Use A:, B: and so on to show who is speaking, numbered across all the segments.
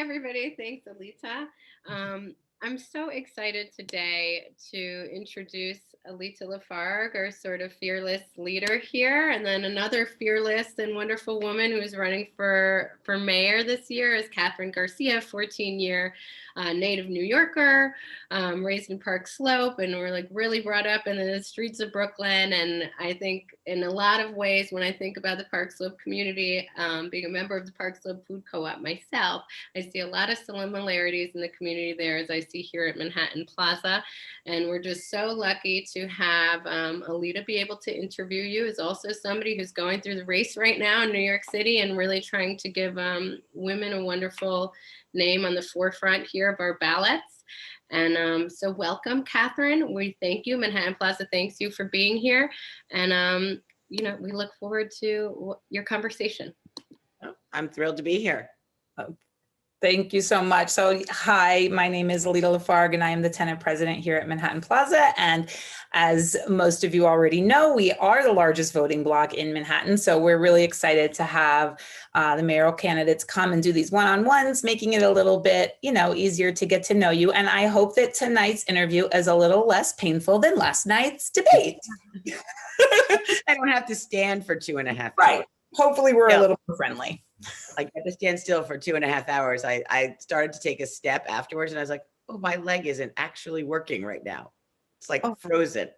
A: everybody. Thanks, Aleta. I'm so excited today to introduce Aleta LaFargue, our sort of fearless leader here, and then another fearless and wonderful woman who's running for mayor this year is Kathryn Garcia, 14-year native New Yorker, raised in Park Slope, and we're like really brought up in the streets of Brooklyn. And I think in a lot of ways, when I think about the Park Slope community, being a member of the Park Slope Food Co-op myself, I see a lot of similarities in the community there as I see here at Manhattan Plaza. And we're just so lucky to have Aleta be able to interview you, as also somebody who's going through the race right now in New York City and really trying to give women a wonderful name on the forefront here of our ballots. And so welcome, Kathryn. We thank you. Manhattan Plaza thanks you for being here. And, we look forward to your conversation.
B: I'm thrilled to be here.
C: Thank you so much. So hi, my name is Aleta LaFargue and I am the tenant president here at Manhattan Plaza. And as most of you already know, we are the largest voting bloc in Manhattan. So we're really excited to have the mayoral candidates come and do these one-on-ones, making it a little bit, easier to get to know you. And I hope that tonight's interview is a little less painful than last night's debate.
B: I don't have to stand for 2.5 hours.
C: Right. Hopefully we're a little more friendly.
B: I had to stand still for 2.5 hours. I started to take a step afterwards and I was like, oh, my leg isn't actually working right now. It's like frozen.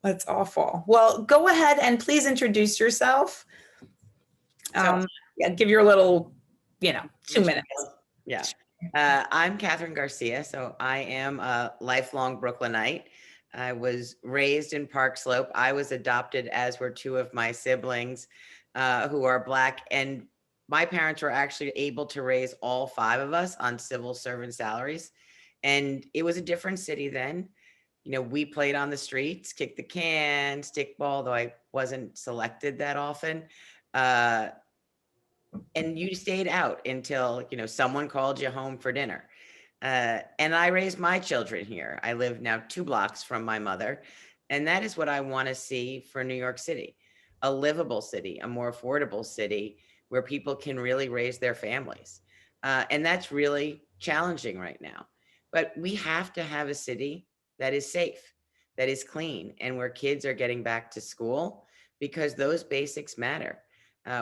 C: That's awful. Well, go ahead and please introduce yourself. Give your little, 2 minutes.
B: Yeah. I'm Kathryn Garcia. So I am a lifelong Brooklynite. I was raised in Park Slope. I was adopted, as were two of my siblings who are Black. And my parents were actually able to raise all 5 of us on civil servant salaries. And it was a different city then. We played on the streets, kicked the can, stickball, though I wasn't selected that often. And you stayed out until, someone called you home for dinner. And I raised my children here. I live now 2 blocks from my mother. And that is what I want to see for New York City. A livable city, a more affordable city where people can really raise their families. And that's really challenging right now. But we have to have a city that is safe, that is clean, and where kids are getting back to school, because those basics matter.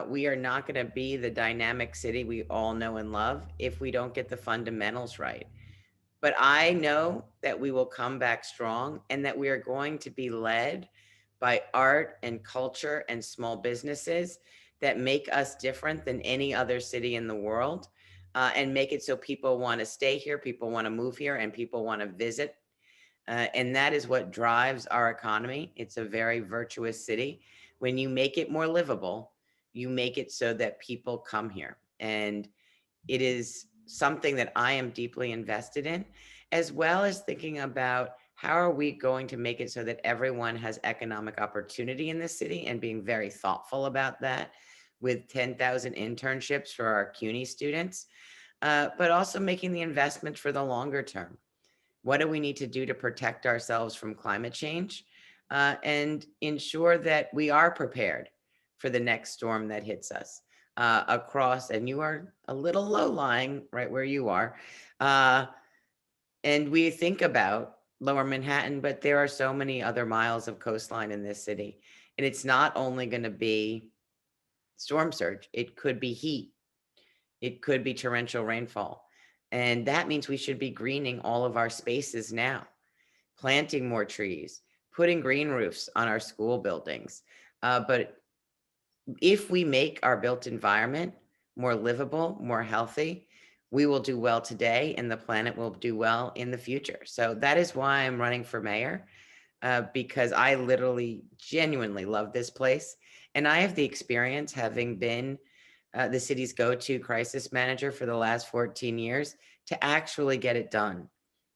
B: We are not going to be the dynamic city we all know and love if we don't get the fundamentals right. But I know that we will come back strong and that we are going to be led by art and culture and small businesses that make us different than any other city in the world, and make it so people want to stay here, people want to move here, and people want to visit. And that is what drives our economy. It's a very virtuous city. When you make it more livable, you make it so that people come here. And it is something that I am deeply invested in, as well as thinking about how are we going to make it so that everyone has economic opportunity in this city, and being very thoughtful about that with 10,000 internships for our CUNY students, but also making the investment for the longer term. What do we need to do to protect ourselves from climate change, and ensure that we are prepared for the next storm that hits us across, and you are a little low-lying right where you are. And we think about Lower Manhattan, but there are so many other miles of coastline in this city. And it's not only going to be storm surge, it could be heat, it could be torrential rainfall. And that means we should be greening all of our spaces now, planting more trees, putting green roofs on our school buildings. But if we make our built environment more livable, more healthy, we will do well today and the planet will do well in the future. So that is why I'm running for mayor, because I literally genuinely love this place. And I have the experience, having been the city's go-to crisis manager for the last 14 years, to actually get it done,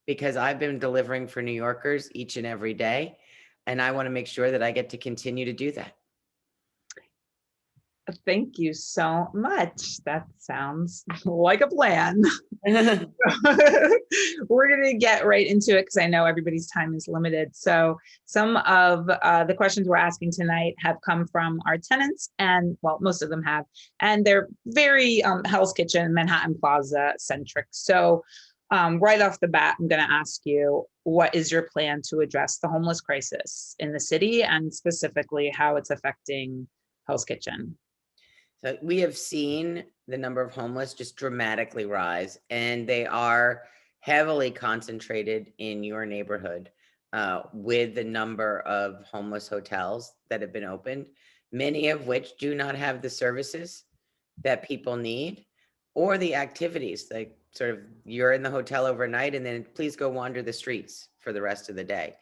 B: because I've been delivering for New Yorkers each and every day. And I want to make sure that I get to continue to do that.
C: Thank you so much. That sounds like a plan. We're going to get right into it because I know everybody's time is limited. So some of the questions we're asking tonight have come from our tenants, and well, most of them have, and they're very Hell's Kitchen, Manhattan Plaza centric. So right off the bat, I'm going to ask you, what is your plan to address the homeless crisis in the city, and specifically how it's affecting Hell's Kitchen?
B: So we have seen the number of homeless just dramatically rise, and they are heavily concentrated in your neighborhood, with the number of homeless hotels that have been opened, many of which do not have the services that people need or the activities. Like, sort of, you're in the hotel overnight and then please go wander the streets for the rest of the day.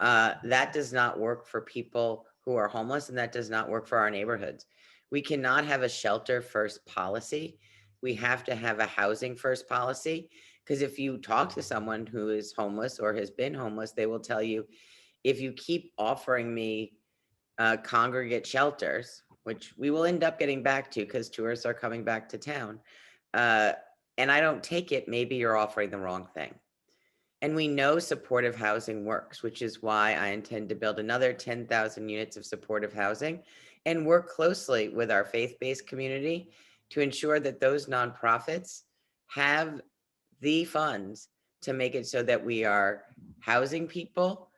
B: That does not work for people who are homeless, and that does not work for our neighborhoods. We cannot have a shelter first policy. We have to have a housing first policy, because if you talk to someone who is homeless or has been homeless, they will tell you, if you keep offering me congregate shelters, which we will end up getting back to because tourists are coming back to town, and I don't take it, maybe you're offering the wrong thing. And we know supportive housing works, which is why I intend to build another 10,000 units of supportive housing and work closely with our faith-based community to ensure that those nonprofits have the funds to make it so that we are housing people,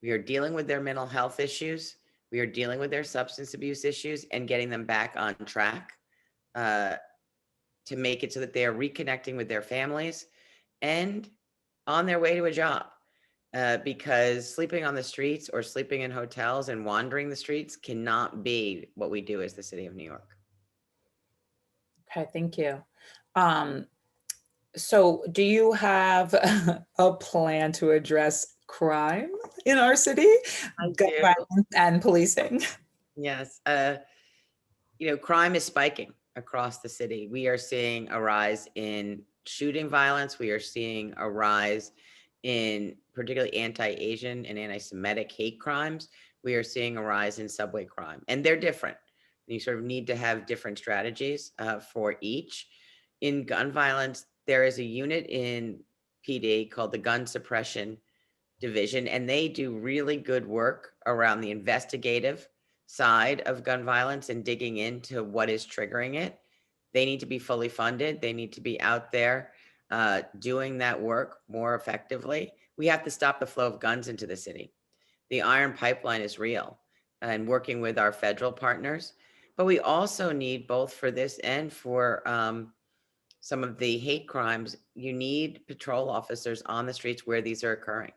B: we are dealing with their mental health issues, we are dealing with their substance abuse issues, and getting them back on track, to make it so that they are reconnecting with their families and on their way to a job. Because sleeping on the streets or sleeping in hotels and wandering the streets cannot be what we do as the city of New York.
C: Okay, thank you. So do you have a plan to address crime in our city? Gun
B: do.
C: violence and policing?
B: Yes. Crime is spiking across the city. We are seeing a rise in shooting violence. We are seeing a rise in particularly anti-Asian and anti-Semitic hate crimes. We are seeing a rise in subway crime, and they're different. You sort of need to have different strategies for each. In gun violence, there is a unit in PD called the Gun Suppression Division, and they do really good work around the investigative side of gun violence and digging into what is triggering it. They need to be fully funded. They need to be out there doing that work more effectively. We have to stop the flow of guns into the city. The iron pipeline is real, and working with our federal partners. But we also need, both for this and for some of the hate crimes, you need patrol officers on the streets where these are occurring.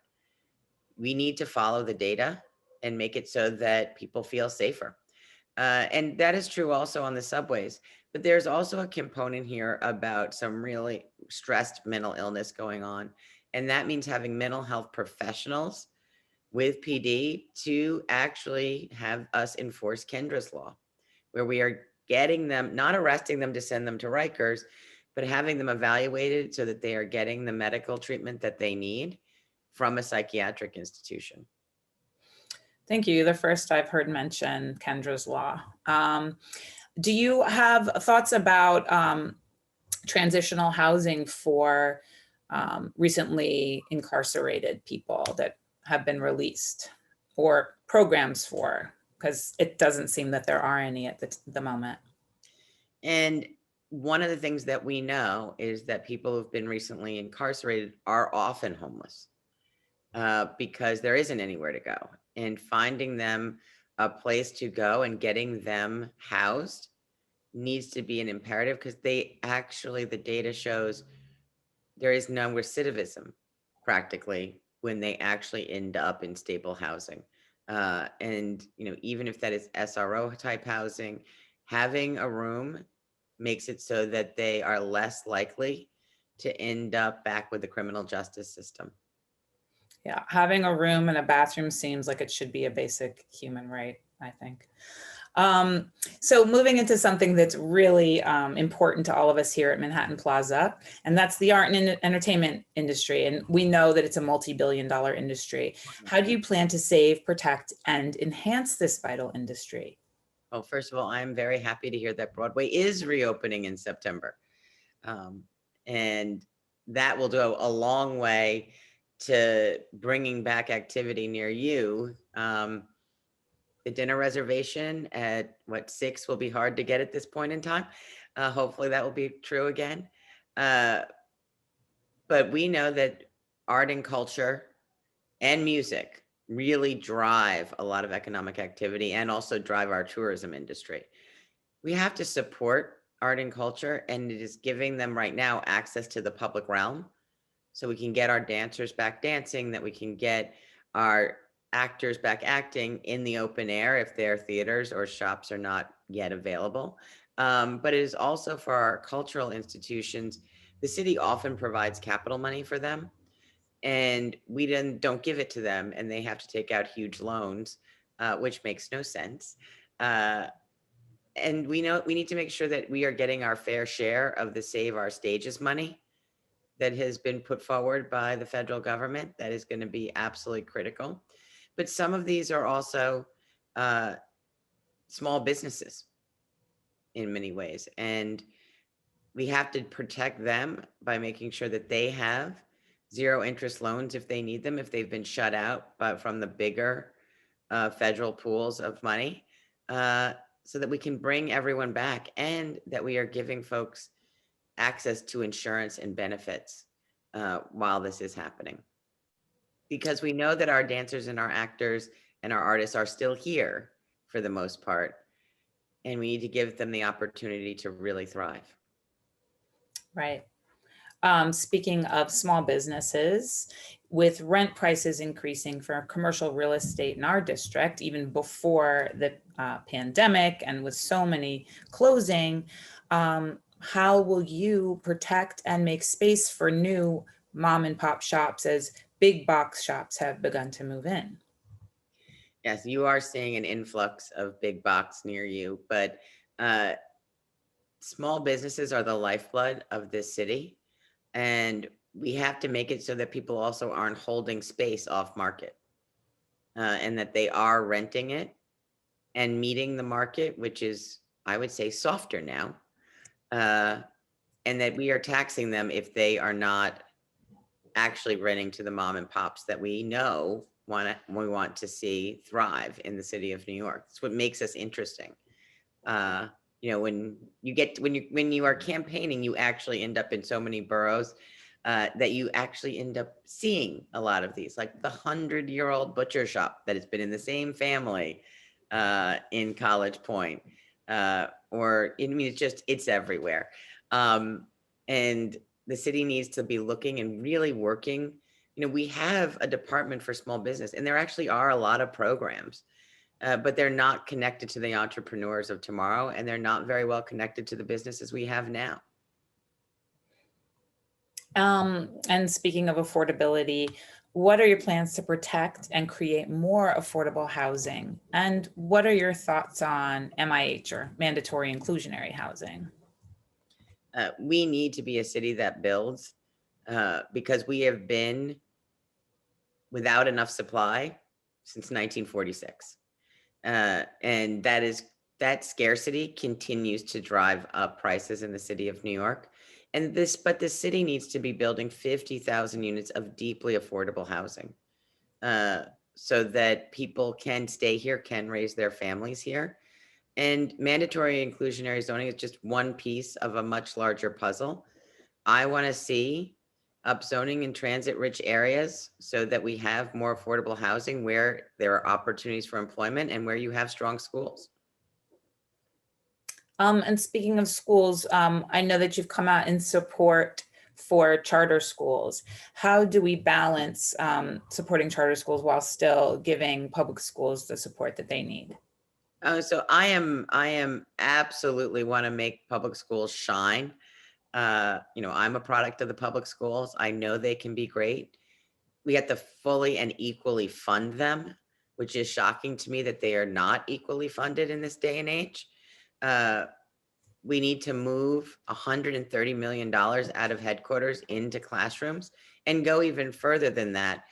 B: We need to follow the data and make it so that people feel safer. And that is true also on the subways. But there's also a component here about some really stressed mental illness going on. And that means having mental health professionals with PD to actually have us enforce Kendra's law, where we are getting them, not arresting them to send them to Rikers, but having them evaluated so that they are getting the medical treatment that they need from a psychiatric institution.
C: Thank you. The first I've heard mention Kendra's law. Do you have thoughts about transitional housing for recently incarcerated people that have been released, or programs for? Because it doesn't seem that there are any at the moment.
B: And one of the things that we know is that people who've been recently incarcerated are often homeless because there isn't anywhere to go. And finding them a place to go and getting them housed needs to be an imperative, because the data shows there is no recidivism practically when they actually end up in stable housing. And even if that is SRO type housing, having a room makes it so that they are less likely to end up back with the criminal justice system.
C: Yeah, having a room and a bathroom seems like it should be a basic human right, I think. So moving into something that's really important to all of us here at Manhattan Plaza, and that's the art and entertainment industry. And we know that it's a multi-billion-dollar industry. How do you plan to save, protect, and enhance this vital industry?
B: Well, first of all, I'm very happy to hear that Broadway is reopening in September. And that will go a long way to bringing back activity near you. The dinner reservation at 6 will be hard to get at this point in time. Hopefully that will be true again. But we know that art and culture and music really drive a lot of economic activity and also drive our tourism industry. We have to support art and culture, and it is giving them right now access to the public realm so we can get our dancers back dancing, that we can get our actors back acting in the open air if their theaters or shops are not yet available. But it is also for our cultural institutions. The city often provides capital money for them, and we then don't give it to them, and they have to take out huge loans, which makes no sense. And we know we need to make sure that we are getting our fair share of the Save Our Stages money that has been put forward by the federal government. That is going to be absolutely critical. But some of these are also small businesses in many ways. And we have to protect them by making sure that they have zero interest loans if they need them, if they've been shut out from the bigger federal pools of money, so that we can bring everyone back and that we are giving folks access to insurance and benefits while this is happening. Because we know that our dancers and our actors and our artists are still here for the most part, and we need to give them the opportunity to really thrive.
C: Right. Speaking of small businesses, with rent prices increasing for commercial real estate in our district, even before the pandemic and with so many closing, how will you protect and make space for new mom and pop shops as big box shops have begun to move in?
B: Yes, you are seeing an influx of big box near you, but small businesses are the lifeblood of this city. And we have to make it so that people also aren't holding space off market, and that they are renting it and meeting the market, which is, I would say, softer now. And that we are taxing them if they are not actually renting to the mom and pops that we know we want to see thrive in the city of New York. It's what makes us interesting. When you are campaigning, you actually end up in so many boroughs that you actually end up seeing a lot of these, like the 100-year-old butcher shop that has been in the same family in College Point, it's everywhere. And the city needs to be looking and really working. We have a department for small business, and there actually are a lot of programs. But they're not connected to the entrepreneurs of tomorrow, and they're not very well connected to the businesses we have now.
C: And speaking of affordability, what are your plans to protect and create more affordable housing? And what are your thoughts on MIH, or mandatory inclusionary housing?
B: We need to be a city that builds, because we have been without enough supply since 1946. And that scarcity continues to drive up prices in the city of New York. But the city needs to be building 50,000 units of deeply affordable housing, so that people can stay here, can raise their families here. And mandatory inclusionary zoning is just one piece of a much larger puzzle. I want to see upzoning in transit-rich areas so that we have more affordable housing where there are opportunities for employment and where you have strong schools.
C: And speaking of schools, I know that you've come out in support for charter schools. How do we balance supporting charter schools while still giving public schools the support that they need?
B: So I am absolutely want to make public schools shine. I'm a product of the public schools. I know they can be great. We have to fully and equally fund them, which is shocking to me that they are not equally funded in this day and age. We need to move $130 million out of headquarters into classrooms and go even further than that,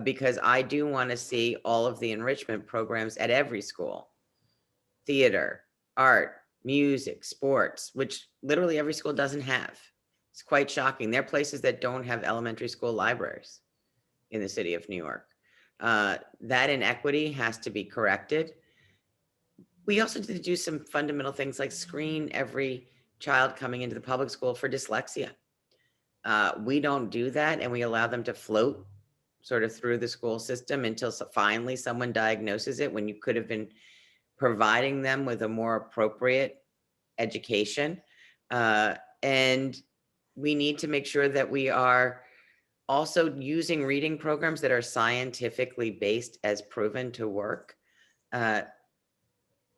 B: because I do want to see all of the enrichment programs at every school: theater, art, music, sports, which literally every school doesn't have. It's quite shocking. There are places that don't have elementary school libraries in the city of New York. That inequity has to be corrected. We also need to do some fundamental things like screen every child coming into the public school for dyslexia. We don't do that, and we allow them to float sort of through the school system until finally someone diagnoses it, when you could have been providing them with a more appropriate education. And we need to make sure that we are also using reading programs that are scientifically based as proven to work.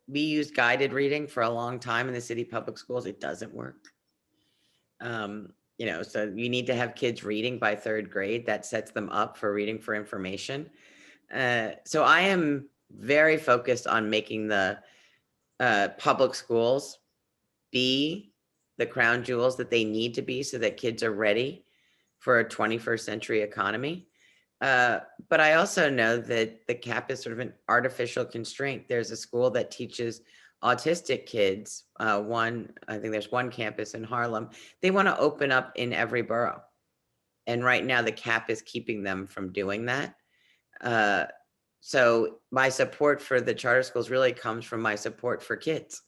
B: We used guided reading for a long time in the city public schools. It doesn't work. So you need to have kids reading by third grade. That sets them up for reading for information. So I am very focused on making the public schools be the crown jewels that they need to be so that kids are ready for a 21st century economy. But I also know that the cap is sort of an artificial constraint. There's a school that teaches autistic kids. I think there's one campus in Harlem. They want to open up in every borough. And right now the cap is keeping them from doing that. So my support for the charter schools really comes from my support for kids.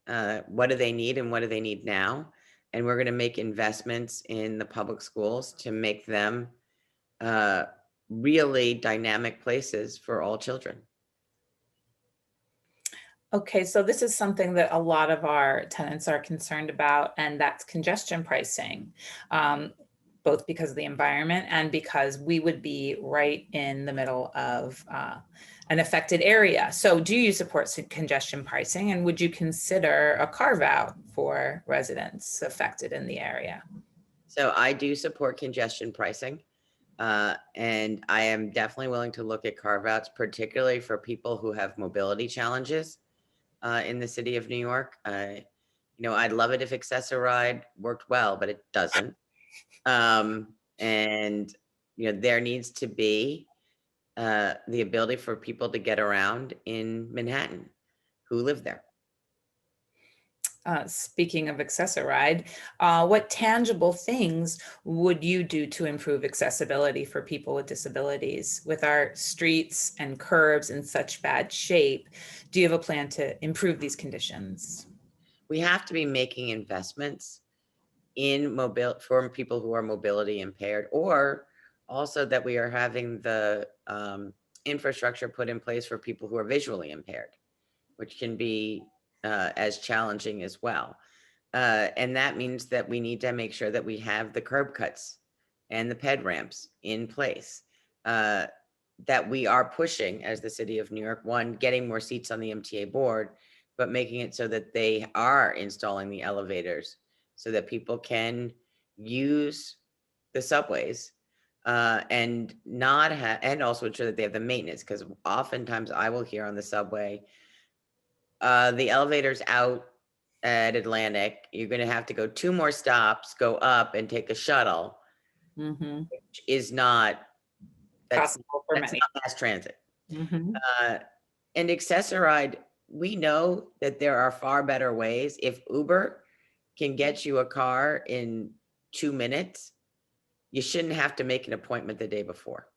B: What do they need and what do they need now? And we're going to make investments in the public schools to make them really dynamic places for all children.
C: Okay, so this is something that a lot of our tenants are concerned about, and that's congestion pricing, both because of the environment and because we would be right in the middle of an affected area. So do you support congestion pricing, and would you consider a carve out for residents affected in the area?
B: So I do support congestion pricing. And I am definitely willing to look at carve outs, particularly for people who have mobility challenges in the city of New York. I'd love it if Access-a-Ride worked well, but it doesn't. And there needs to be the ability for people to get around in Manhattan who live there.
C: Speaking of Access-a-Ride, what tangible things would you do to improve accessibility for people with disabilities? With our streets and curbs in such bad shape, do you have a plan to improve these conditions?
B: We have to be making investments in for people who are mobility impaired, or also that we are having the infrastructure put in place for people who are visually impaired, which can be as challenging as well. And that means that we need to make sure that we have the curb cuts and the ped ramps in place, that we are pushing as the city of New York, one, getting more seats on the MTA board, but making it so that they are installing the elevators so that people can use the subways and not have, and also ensure that they have the maintenance, because oftentimes I will hear on the subway, the elevator's out at Atlantic, you're going to have to go 2 more stops, go up and take a shuttle, which is not
C: Possible for many.
B: not mass transit. And Access-a-Ride, we know that there are far better ways. If Uber can get you a car in 2 minutes, you shouldn't have to make an appointment the day before.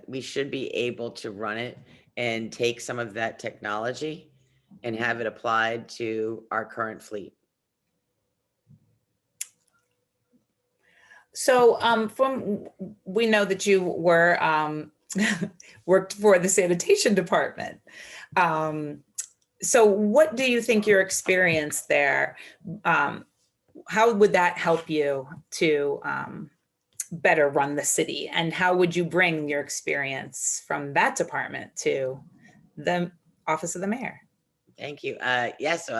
B: We should be able to run it and take some of that technology and have it applied to our current fleet.
C: So we know that you were worked for the sanitation department. So what do you think your experience there, how would that help you to better run the city? And how would you bring your experience from that department to the office of the mayor?
B: Thank you. Yes, so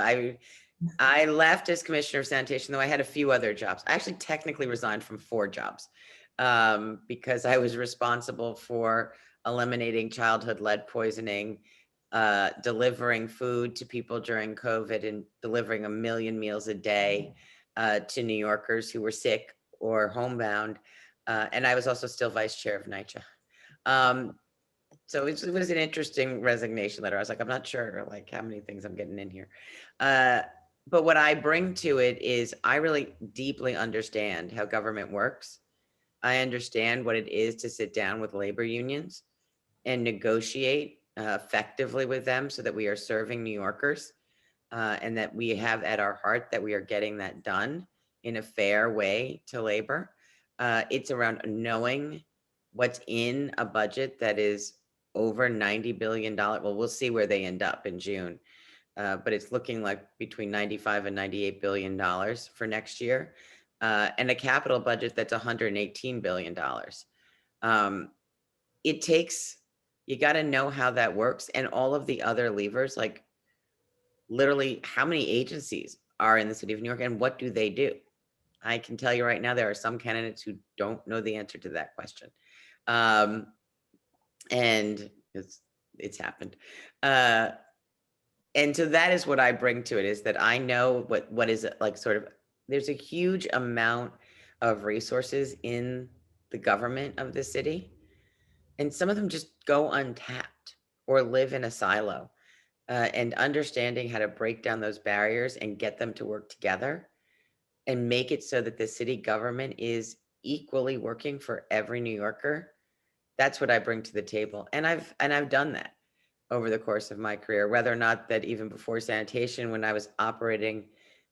B: I left as commissioner of sanitation, though I had a few other jobs. I actually technically resigned from 4 jobs because I was responsible for eliminating childhood lead poisoning, delivering food to people during COVID, and delivering 1 million meals a day to New Yorkers who were sick or homebound. And I was also still vice chair of NYCHA. it was an interesting resignation letter. I was like, I'm not sure like how many things I'm getting in here. But what I bring to it is I really deeply understand how government works. I understand what it is to sit down with labor unions and negotiate effectively with them so that we are serving New Yorkers, and that we have at our heart that we are getting that done in a fair way to labor. It's around knowing what's in a budget that is over $90 billion. Well, we'll see where they end up in June. But it's looking like between 95 and $98 billion for next year, and a capital budget that's $118 billion. It takes, you got to know how that works, and all of the other levers, like literally how many agencies are in the city of New York and what do they do? I can tell you right now, there are some candidates who don't know the answer to that question. And it's happened. And so that is what I bring to it, is that I know what is like sort of, there's a huge amount of resources in the government of the city, and some of them just go untapped or live in a silo. And understanding how to break down those barriers and get them to work together and make it so that the city government is equally working for every New Yorker. That's what I bring to the table. And I've done that over the course of my career, whether or not that even before sanitation, when I was operating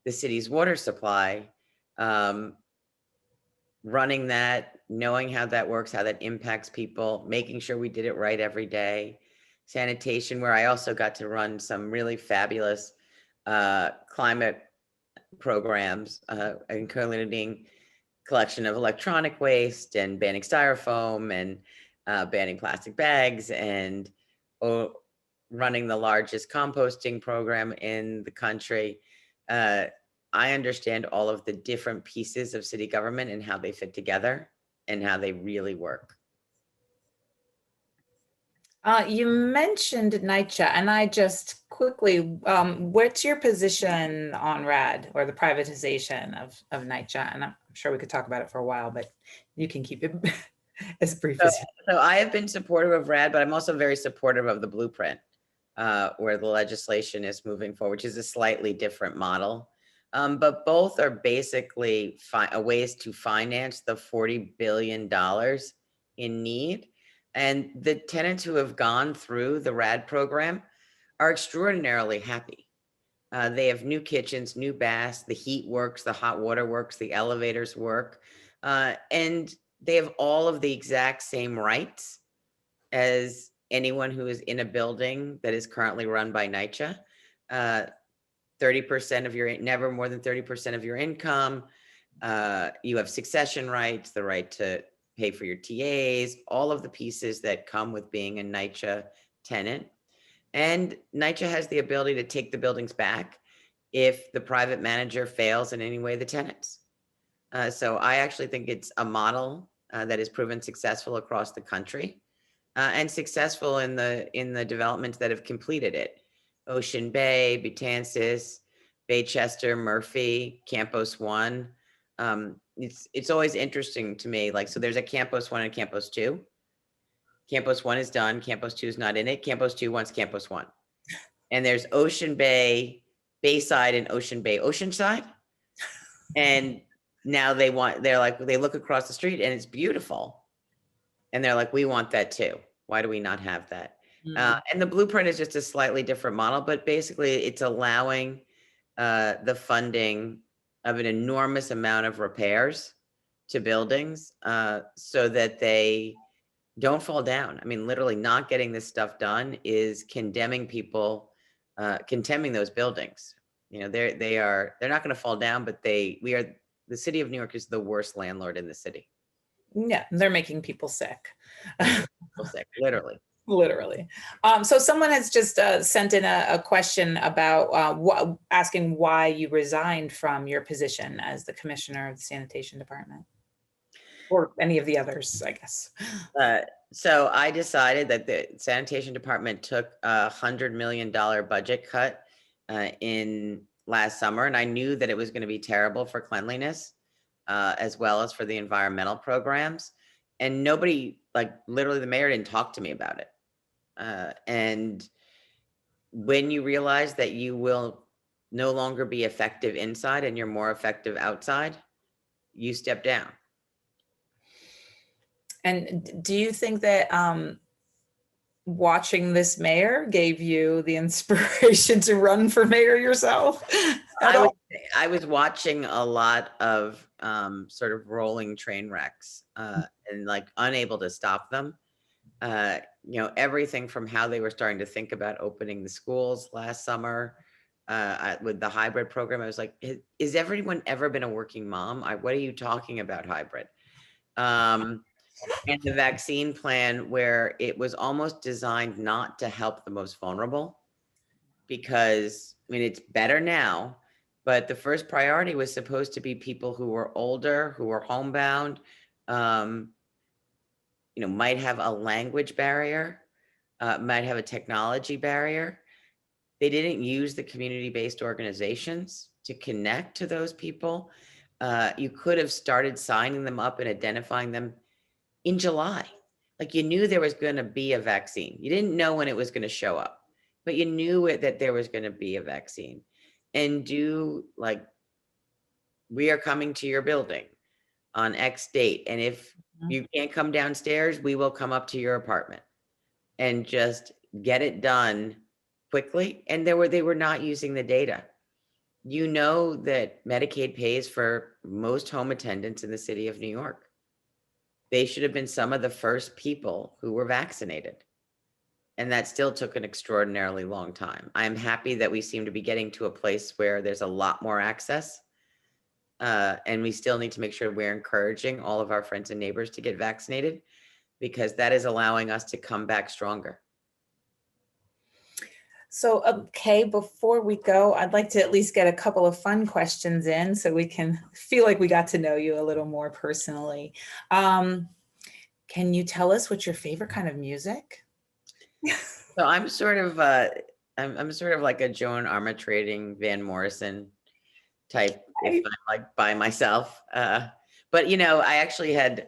B: the city's water supply, running that, knowing how that works, how that impacts people, making sure we did it right every day. Sanitation, where I also got to run some really fabulous climate programs, including collection of electronic waste and banning styrofoam and banning plastic bags, and running the largest composting program in the country. I understand all of the different pieces of city government and how they fit together and how they really work.
C: You mentioned NYCHA, and I just quickly, what's your position on RAD, or the privatization of NYCHA? And I'm sure we could talk about it for a while, but you can keep it as brief as you.
B: So I have been supportive of RAD, but I'm also very supportive of the blueprint, where the legislation is moving forward, which is a slightly different model. But both are basically ways to finance the $40 billion in need. And the tenants who have gone through the RAD program are extraordinarily happy. They have new kitchens, new baths, the heat works, the hot water works, the elevators work, and they have all of the exact same rights as anyone who is in a building that is currently run by NYCHA. 30% of your, never more than 30% of your income. You have succession rights, the right to pay for your TAs, all of the pieces that come with being a NYCHA tenant. And NYCHA has the ability to take the buildings back if the private manager fails in any way the tenants. So I actually think it's a model that has proven successful across the country, and successful in the developments that have completed it. Ocean Bay, Betances, Baychester, Murphy, Campos One. It's always interesting to me. Like, so there's a Campos One and Campos Two. Campos One is done. Campos Two is not in it. Campos Two wants Campos One. And there's Ocean Bay, Bayside, and Ocean Bay, Oceanside. And now they look across the street and it's beautiful. And they're like, we want that too. Why do we not have that? And the blueprint is just a slightly different model, but basically it's allowing the funding of an enormous amount of repairs to buildings so that they don't fall down. I mean, literally not getting this stuff done is condemning people, condemning those buildings. You know, they're not going to fall down, but the city of New York is the worst landlord in the city.
C: Yeah, they're making people sick.
B: People sick, literally.
C: Literally. So someone has just sent in a question about asking why you resigned from your position as the commissioner of the sanitation department, or any of the others, I guess.
B: So I decided that the sanitation department took a $100 million budget cut in last summer, and I knew that it was going to be terrible for cleanliness as well as for the environmental programs. And nobody, like literally the mayor didn't talk to me about it. And when you realize that you will no longer be effective inside and you're more effective outside, you step down.
C: And do you think that watching this mayor gave you the inspiration to run for mayor yourself at all?
B: I was watching a lot of sort of rolling train wrecks and like unable to stop them. Everything from how they were starting to think about opening the schools last summer with the hybrid program. I was like, is everyone ever been a working mom? What are you talking about hybrid? And the vaccine plan, where it was almost designed not to help the most vulnerable, because I mean, it's better now, but the first priority was supposed to be people who were older, who were homebound, might have a language barrier, might have a technology barrier. They didn't use the community-based organizations to connect to those people. You could have started signing them up and identifying them in July. Like, you knew there was going to be a vaccine. You didn't know when it was going to show up, but you knew that there was going to be a vaccine. And we are coming to your building on X date. And if you can't come downstairs, we will come up to your apartment, and just get it done quickly. And they were not using the data. You know that Medicaid pays for most home attendants in the city of New York. They should have been some of the first people who were vaccinated. And that still took an extraordinarily long time. I'm happy that we seem to be getting to a place where there's a lot more access. And we still need to make sure we're encouraging all of our friends and neighbors to get vaccinated, because that is allowing us to come back stronger.
C: So, okay, before we go, I'd like to at least get a couple of fun questions in so we can feel like we got to know you a little more personally. Can you tell us what's your favorite kind of music?
B: So I'm sort of I'm sort of like a Joan Armatrading, Van Morrison type if I'm like by myself. But I actually had,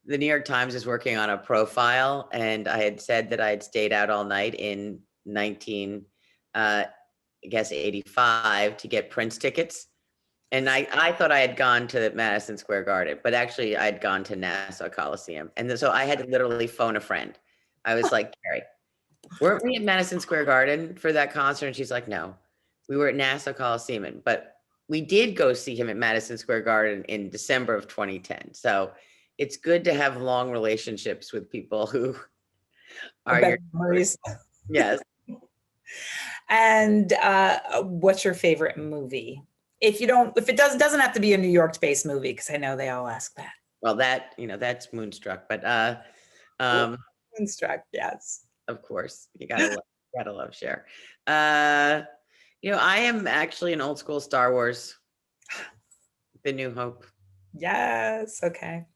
B: the New York Times is working on a profile, and I had said that I had stayed out all night in 1985 to get Prince tickets. And I thought I had gone to Madison Square Garden, but actually I'd gone to Nassau Coliseum. And so I had to literally phone a friend. I was like, Carrie, weren't we at Madison Square Garden for that concert? And she's like, no, we were at Nassau Coliseum. But we did go see him at Madison Square Garden in December of 2010. So it's good to have long relationships with people who are your
C: memories.
B: Yes.
C: And what's your favorite movie? If it doesn't have to be a New York-based movie, because I know they all ask that.
B: Well, that's Moonstruck, but
C: Moonstruck, yes.
B: Of course, you gotta love Cher. I am actually an old school Star Wars, The New Hope.
C: Yes, okay.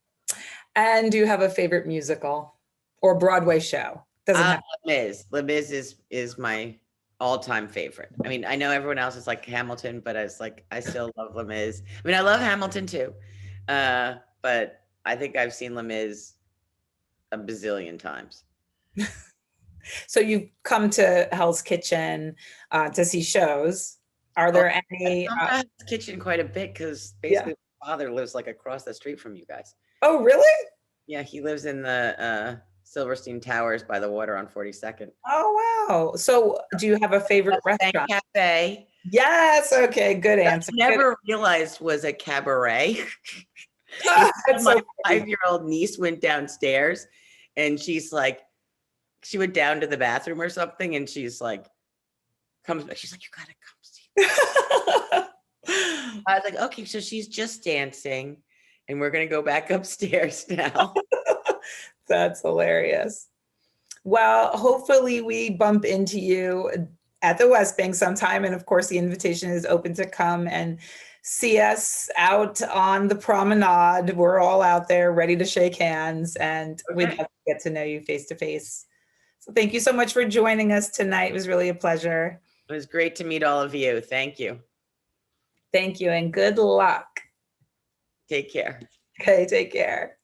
C: And do you have a favorite musical or Broadway show? Doesn't have
B: Les Mis is my all-time favorite. I mean, I know everyone else is like Hamilton, but I still love Les Mis. I mean, I love Hamilton too, but I think I've seen Les Mis a bazillion times.
C: So you come to Hell's Kitchen to see shows. Are there any?
B: I come to Hell's Kitchen quite a bit, because basically my father lives like across the street from you guys.
C: Oh, really?
B: Yeah, he lives in the Silverstein Towers by the water on 42nd.
C: Oh, wow. So do you have a favorite restaurant?
B: Cafe.
C: Yes. Okay. Good answer.
B: I never realized was a cabaret. My 5-year-old niece went downstairs, and she went down to the bathroom or something, and comes back. She's like, you gotta come see this. I was like, okay, so she's just dancing, and we're gonna go back upstairs now.
C: That's hilarious. Well, hopefully we bump into you at the West Bank sometime. And of course, the invitation is open to come and see us out on the promenade. We're all out there ready to shake hands, and we'd love to get to know you face to face. So thank you so much for joining us tonight. It was really a pleasure.
B: It was great to meet all of you. Thank you.
C: Thank you, and good luck.
B: Take care.
C: Okay, take care.